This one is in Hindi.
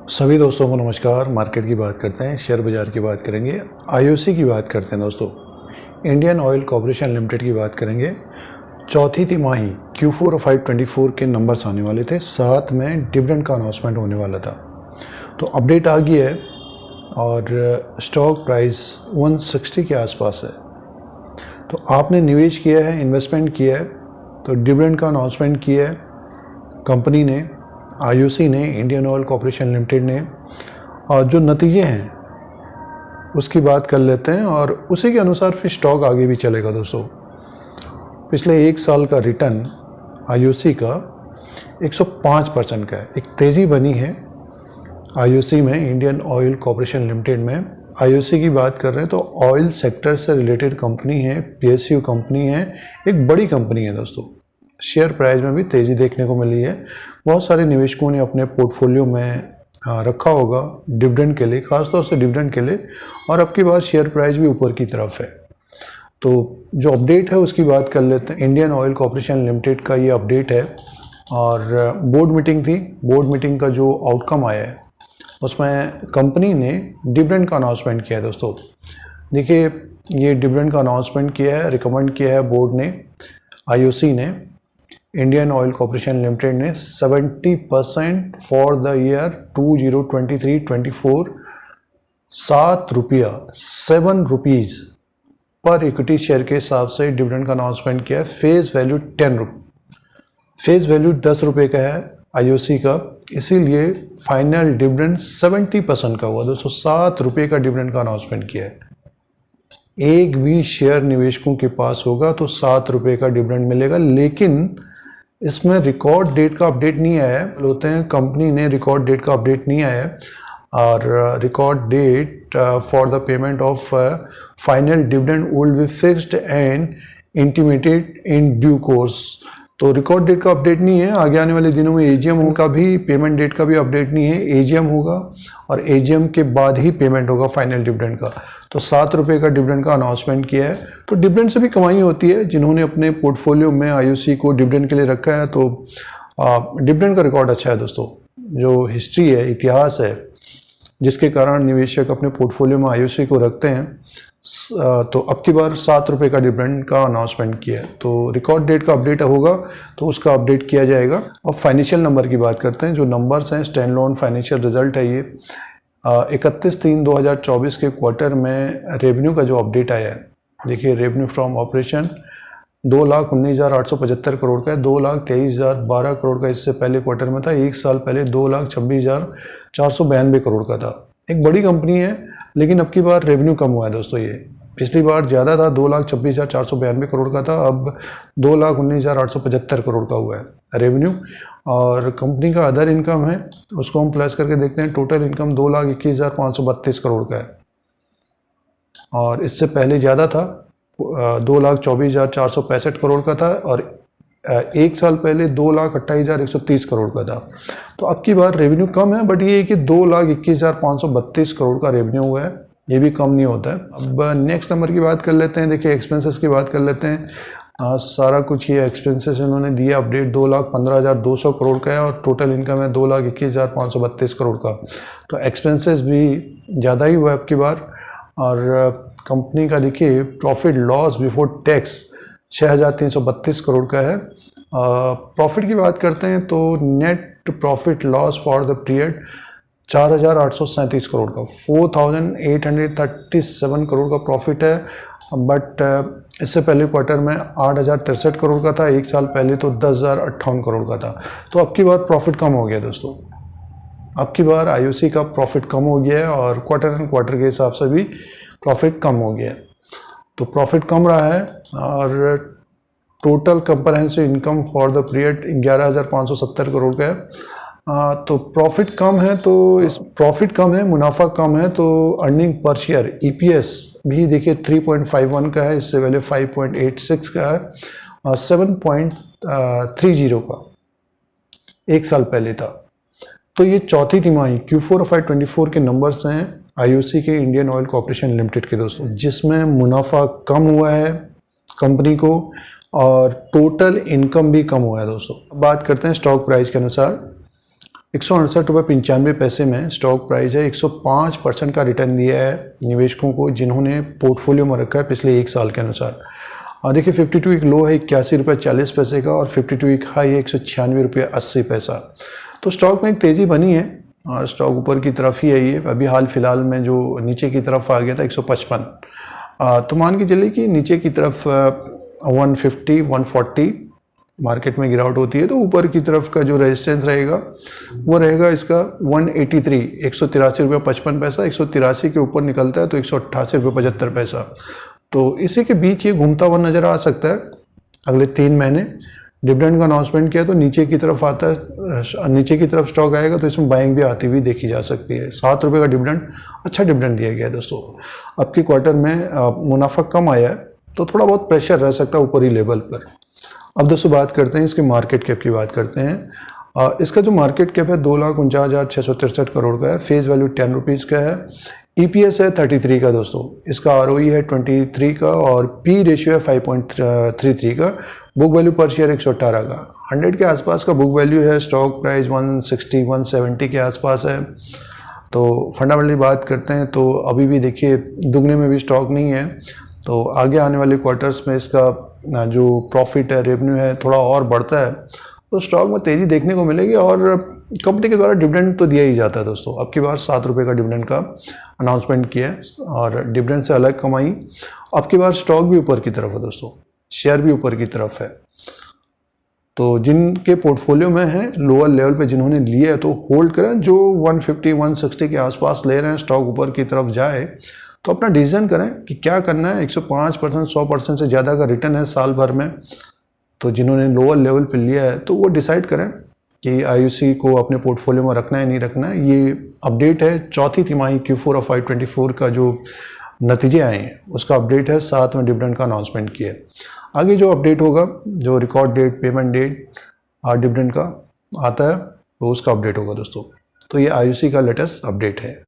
सभी दोस्तों को नमस्कार। मार्केट की बात करते हैं, शेयर बाज़ार की बात करेंगे, आईओसी की बात करते हैं दोस्तों। इंडियन ऑयल कॉर्पोरेशन लिमिटेड की बात करेंगे। चौथी तिमाही Q4 ऑफ 5/24 के नंबर्स आने वाले थे, साथ में डिविडेंड का अनाउंसमेंट होने वाला था। तो अपडेट आ गई है और स्टॉक प्राइस 160 के आसपास है। तो आपने निवेश किया है, इन्वेस्टमेंट किया है, तो डिविडेंड का अनाउंसमेंट किया है कंपनी ने, आईओसी ने, इंडियन ऑयल कॉर्पोरेशन लिमिटेड ने। और जो नतीजे हैं उसकी बात कर लेते हैं और उसी के अनुसार फिर स्टॉक आगे भी चलेगा दोस्तों। पिछले एक साल का रिटर्न आईओसी का 105% का है। एक तेज़ी बनी है आईओसी में, इंडियन ऑयल कॉर्पोरेशन लिमिटेड में। आईओसी की बात कर रहे हैं तो ऑयल सेक्टर से रिलेटेड कंपनी है, पीएसयू कंपनी है, एक बड़ी कंपनी है दोस्तों। शेयर प्राइस में भी तेज़ी देखने को मिली है। बहुत सारे निवेशकों ने अपने पोर्टफोलियो में रखा होगा डिविडेंड के लिए, ख़ासतौर से डिविडेंड के लिए, और अब की बार शेयर प्राइस भी ऊपर की तरफ है। तो जो अपडेट है उसकी बात कर लेते हैं। इंडियन ऑयल कॉर्पोरेशन लिमिटेड का ये अपडेट है और बोर्ड मीटिंग थी। बोर्ड मीटिंग का जो आउटकम आया है उसमें कंपनी ने डिविडेंड का अनाउंसमेंट किया है दोस्तों। देखिए, ये डिविडेंड का अनाउंसमेंट किया है, रिकमेंड किया है बोर्ड ने, आईओसी ने, इंडियन ऑयल कॉर्पोरेशन लिमिटेड ने 70% फॉर द ईयर 2023-24 7 रुपीज़ पर इक्विटी शेयर के हिसाब से डिविडेंड का अनाउंसमेंट किया है। फेस वैल्यू 10 रुपये, फेस वैल्यू 10 रुपये का है आईओसी का, इसीलिए फाइनल डिविडेंड 70% का हुआ दोस्तों। 7 रुपये का डिविडेंड का अनाउंसमेंट किया है। एक भी शेयर निवेशकों के पास होगा तो 7 रुपये का डिविडेंड मिलेगा, लेकिन इसमें रिकॉर्ड डेट का अपडेट नहीं आया है। बोलते हैं कंपनी ने रिकॉर्ड डेट का अपडेट नहीं आया है, और record date for the payment of final dividend will be fixed and intimated in due course. तो रिकॉर्ड डेट का अपडेट नहीं है। आगे आने वाले दिनों में एजीएम का भी, पेमेंट डेट का भी अपडेट नहीं है। एजीएम होगा और एजीएम के बाद ही पेमेंट होगा फाइनल डिविडेंड का। तो 7 रुपये का डिविडेंड का अनाउंसमेंट किया है। तो डिविडेंड से भी कमाई होती है। जिन्होंने अपने पोर्टफोलियो में आईओसी को डिविडेंड के लिए रखा है तो डिविडेंड का रिकॉर्ड अच्छा है दोस्तों। जो हिस्ट्री है, इतिहास है, जिसके कारण निवेशक अपने पोर्टफोलियो में आईओसी को रखते हैं। तो अब की बार 7 रुपये का डिविडेंड का अनाउंसमेंट किया है। तो रिकॉर्ड डेट का अपडेट होगा तो उसका अपडेट किया जाएगा। अब फाइनेंशियल नंबर की बात करते हैं। जो नंबर्स हैं, स्टैंड लोन फाइनेंशियल रिजल्ट है ये। 31/3/2024 के क्वार्टर में रेवेन्यू का जो अपडेट आया है, देखिए, रेवेन्यू फ्रॉम ऑपरेशन 2,19,875 करोड़ का है। 2,23,012 करोड़ का इससे पहले क्वार्टर में था। एक साल पहले 2,26,492 करोड़ का था। एक बड़ी कंपनी है, लेकिन अब की बार रेवेन्यू कम हुआ है दोस्तों। ये पिछली बार ज़्यादा था, 2,26,492 करोड़ का था, अब 2,19,875 करोड़ का हुआ है रेवेन्यू। और कंपनी का अदर इनकम है, उसको हम प्लस करके देखते हैं। टोटल इनकम 2,21,532 करोड़ का है, और इससे पहले ज़्यादा था, 2,24,465 करोड़ का था, और एक साल पहले 2,28,130 करोड़ का था। तो अब की बार रेवेन्यू कम है, बट ये है कि 2,21,532 करोड़ का रेवेन्यू हुआ है, ये भी कम नहीं होता है। अब नेक्स्ट नंबर की बात कर लेते हैं। देखिए, एक्सपेंसेस की बात कर लेते हैं। सारा कुछ ये एक्सपेंसेस इन्होंने दिया अपडेट। 2,15,200 करोड़ का है और टोटल इनकम है 2,21,532 करोड़ का। तो एक्सपेंसेस भी ज़्यादा ही हुआ है अब की बार। और कंपनी का देखिए, profit loss before tax 6,332 crore का है। प्रॉफिट की बात करते हैं तो net profit loss for the period 4,837 crore का, 4,837 करोड़ का प्रॉफिट है। बट इससे पहले क्वार्टर में 8,063 करोड़ का था, एक साल पहले तो 10,058 करोड़ का था। तो अब की बार प्रॉफिट कम हो गया दोस्तों। अब की बार आईओसी का प्रॉफिट कम हो गया है, और क्वार्टर एंड क्वार्टर के हिसाब से भी प्रॉफिट कम हो गया है। तो प्रॉफिट कम रहा है, और total comprehensive income for the period 11,570 crore का है। तो प्रॉफिट कम है, तो इस प्रॉफिट कम है, मुनाफा कम है, तो अर्निंग पर शेयर ईपीएस भी देखिए 3.51 का है, इससे पहले 5.86 का है, और 7.30 का एक साल पहले था। तो ये चौथी तिमाही Q4 ऑफ 5/24 के नंबर्स हैं आईओसी के, इंडियन ऑयल कॉर्पोरेशन लिमिटेड के दोस्तों, जिसमें मुनाफा कम हुआ है कंपनी को, और टोटल इनकम भी कम हुआ है दोस्तों। बात करते हैं स्टॉक प्राइस के अनुसार। ₹168.95 में स्टॉक प्राइस है। 105% का रिटर्न दिया है निवेशकों को जिन्होंने पोर्टफोलियो में रखा है पिछले 1 साल के अनुसार। देखिए 52 वीक लो है ₹81.40 का और 52 वीक हाई है ₹196.80। तो स्टॉक में एक तेज़ी बनी है और स्टॉक ऊपर की तरफ ही है। ये अभी हाल फिलहाल में जो नीचे की तरफ आ गया था 155, तो मान के चलिए कि नीचे की तरफ 150 140 मार्केट में गिरावट होती है तो ऊपर की तरफ का जो रेजिस्टेंस रहेगा वो रहेगा इसका 183 ₹183.55। 183 के ऊपर निकलता है तो ₹188.75। तो इसी के बीच ये घूमता हुआ नज़र आ सकता है अगले 3 महीने। डिविडेंड का अनाउंसमेंट किया तो नीचे की तरफ आता है, नीचे की तरफ स्टॉक आएगा तो इसमें बाइंग भी आती हुई देखी जा सकती है। ₹7 का डिविडेंड, अच्छा डिविडेंड दिया गया है दोस्तों। अब के क्वार्टर में मुनाफा कम आया है तो थोड़ा बहुत प्रेशर रह सकता है ऊपरी लेवल पर। अब दोस्तों बात करते हैं इसके मार्केट कैप की बात करते हैं। इसका जो मार्केट कैप है 2,49,663 करोड़ का है। फेस वैल्यू ₹10 का है। EPS है 33 का दोस्तों। इसका ROE है 23 का और P रेशियो है 5.33 का। बुक वैल्यू पर शेयर 118 का। 100 के आसपास का बुक वैल्यू है। स्टॉक प्राइस 160 170 के आसपास है। तो फंडामेंटली बात करते हैं तो अभी भी देखिए दुगने में भी स्टॉक नहीं है। तो आगे आने वाले क्वार्टर्स में इसका जो प्रॉफिट है, रेवेन्यू है, थोड़ा और बढ़ता है तो स्टॉक में तेज़ी देखने को मिलेगी। और कंपनी के द्वारा डिविडेंड तो दिया ही जाता है दोस्तों। अब की बार ₹7 का डिविडेंड का अनाउंसमेंट किया है और डिविडेंड से अलग कमाई। अब की बार स्टॉक भी ऊपर की तरफ है दोस्तों, शेयर भी ऊपर की तरफ है। तो जिनके पोर्टफोलियो में है लोअर लेवल पे जिन्होंने लिए है तो होल्ड करें। जो 150 160 के आसपास ले रहे हैं स्टॉक ऊपर की तरफ जाए तो अपना डिसीजन करें कि क्या करना है। 105% 100% से ज़्यादा का रिटर्न है साल भर में। तो जिन्होंने लोअर लेवल पे लिया है तो वो डिसाइड करें कि IOC को अपने पोर्टफोलियो में रखना है नहीं रखना है। ये अपडेट है चौथी तिमाही Q4 ऑफ FY24 का जो नतीजे आए हैं उसका अपडेट है। साथ में डिविडेंड का अनाउंसमेंट किया है। आगे जो अपडेट होगा, जो record date, payment date dividend का आता है तो उसका अपडेट होगा दोस्तों। तो ये IOC का लेटेस्ट अपडेट है।